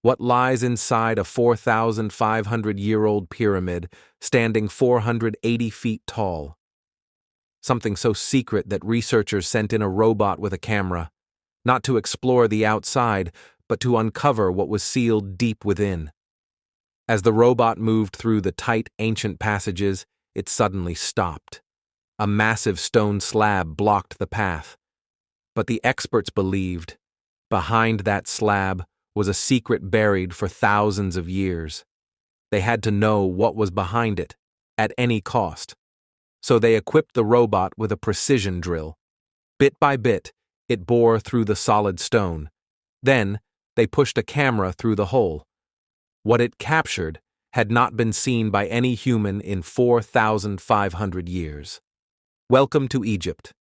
What lies inside a 4,500-year-old pyramid standing 480 feet tall? Something so secret that researchers sent in a robot with a camera, not to explore the outside, but to uncover what was sealed deep within. As the robot moved through the tight, ancient passages, it suddenly stopped. A massive stone slab blocked the path. But the experts believed, behind that slab was a secret buried for thousands of years. They had to know what was behind it, at any cost. So they equipped the robot with a precision drill. Bit by bit, it bore through the solid stone. Then, they pushed a camera through the hole. What it captured had not been seen by any human in 4,500 years. Welcome to Egypt,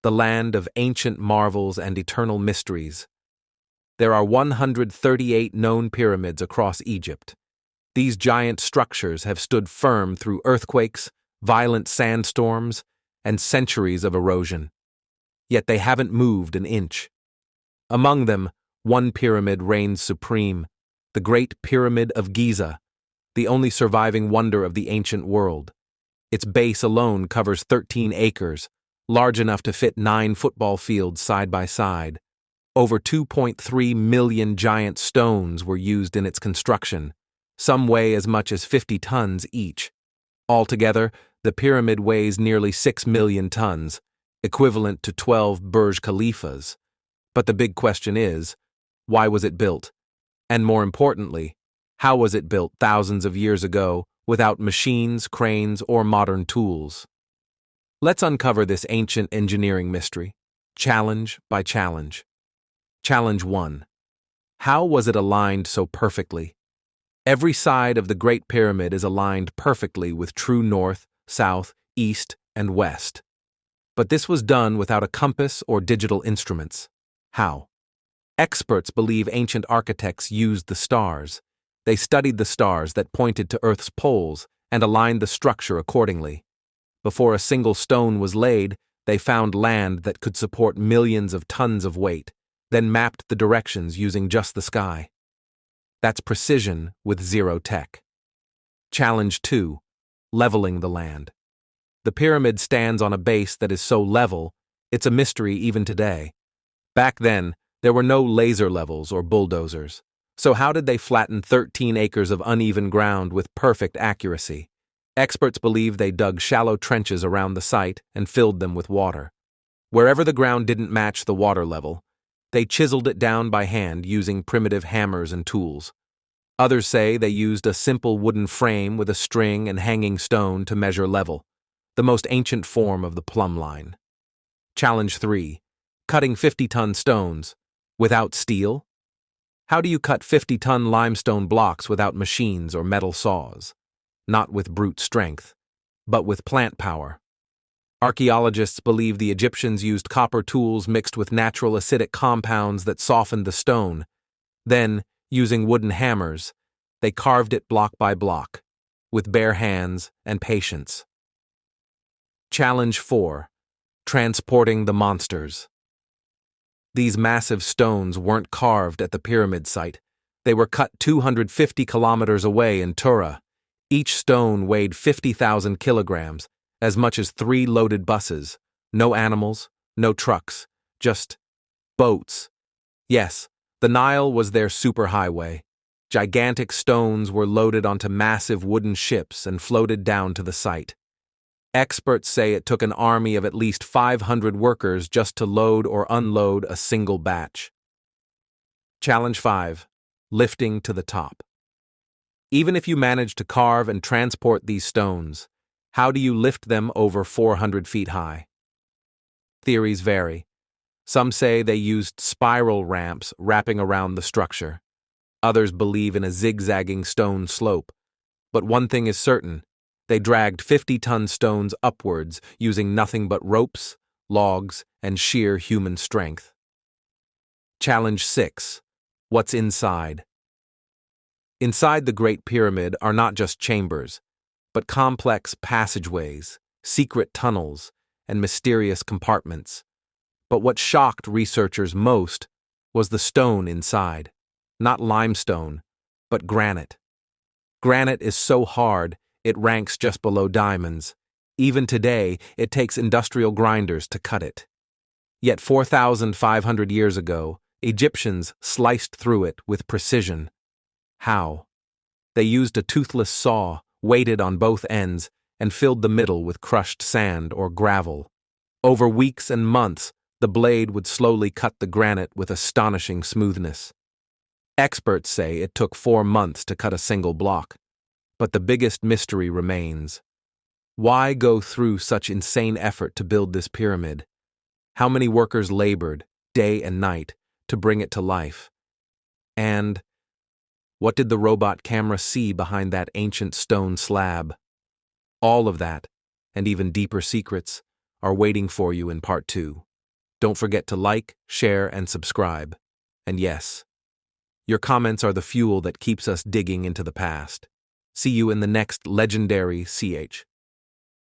the land of ancient marvels and eternal mysteries. There are 138 known pyramids across Egypt. These giant structures have stood firm through earthquakes, violent sandstorms, and centuries of erosion. Yet they haven't moved an inch. Among them, one pyramid reigns supreme, the Great Pyramid of Giza, the only surviving wonder of the ancient world. Its base alone covers 13 acres, large enough to fit 9 football fields side by side. Over 2.3 million giant stones were used in its construction. Some weigh as much as 50 tons each. Altogether, the pyramid weighs nearly 6 million tons, equivalent to 12 Burj Khalifas. But the big question is, why was it built? And more importantly, how was it built thousands of years ago without machines, cranes, or modern tools? Let's uncover this ancient engineering mystery, challenge by challenge. Challenge 1. How was it aligned so perfectly? Every side of the Great Pyramid is aligned perfectly with true north, south, east, and west. But this was done without a compass or digital instruments. How? Experts believe ancient architects used the stars. They studied the stars that pointed to Earth's poles and aligned the structure accordingly. Before a single stone was laid, they found land that could support millions of tons of weight, then mapped the directions using just the sky. That's precision with zero tech. Challenge 2. Leveling the land. The pyramid stands on a base that is so level, it's a mystery even today. Back then, there were no laser levels or bulldozers. So how did they flatten 13 acres of uneven ground with perfect accuracy? Experts believe they dug shallow trenches around the site and filled them with water. Wherever the ground didn't match the water level, they chiseled it down by hand using primitive hammers and tools. Others say they used a simple wooden frame with a string and hanging stone to measure level, the most ancient form of the plumb line. Challenge 3. Cutting 50-ton stones. Without steel? How do you cut 50-ton limestone blocks without machines or metal saws? Not with brute strength, but with plant power. Archaeologists believe the Egyptians used copper tools mixed with natural acidic compounds that softened the stone. Then, using wooden hammers, they carved it block by block, with bare hands and patience. Challenge 4. Transporting the monsters. These massive stones weren't carved at the pyramid site. They were cut 250 kilometers away in Tura. Each stone weighed 50,000 kilograms, as much as 3 loaded buses. No animals, no trucks, just boats. Yes, the Nile was their superhighway. Gigantic stones were loaded onto massive wooden ships and floated down to the site. Experts say it took an army of at least 500 workers just to load or unload a single batch. Challenge 5. Lifting to the top. Even if you manage to carve and transport these stones, how do you lift them over 400 feet high? Theories vary. Some say they used spiral ramps wrapping around the structure. Others believe in a zigzagging stone slope. But one thing is certain. They dragged 50-ton stones upwards using nothing but ropes, logs, and sheer human strength. Challenge 6. What's inside? Inside the Great Pyramid are not just chambers, but complex passageways, secret tunnels, and mysterious compartments. But what shocked researchers most was the stone inside. not limestone, but granite. Granite is so hard, it ranks just below diamonds. Even today, it takes industrial grinders to cut it. Yet 4,500 years ago, Egyptians sliced through it with precision. How? They used a toothless saw, weighted on both ends, and filled the middle with crushed sand or gravel. Over weeks and months, the blade would slowly cut the granite with astonishing smoothness. Experts say it took 4 months to cut a single block. But the biggest mystery remains. Why go through such insane effort to build this pyramid? How many workers labored, day and night, to bring it to life? And what did the robot camera see behind that ancient stone slab? All of that, and even deeper secrets, are waiting for you in part 2. Don't forget to like, share, and subscribe. And yes, your comments are the fuel that keeps us digging into the past. See you in the next legendary CH.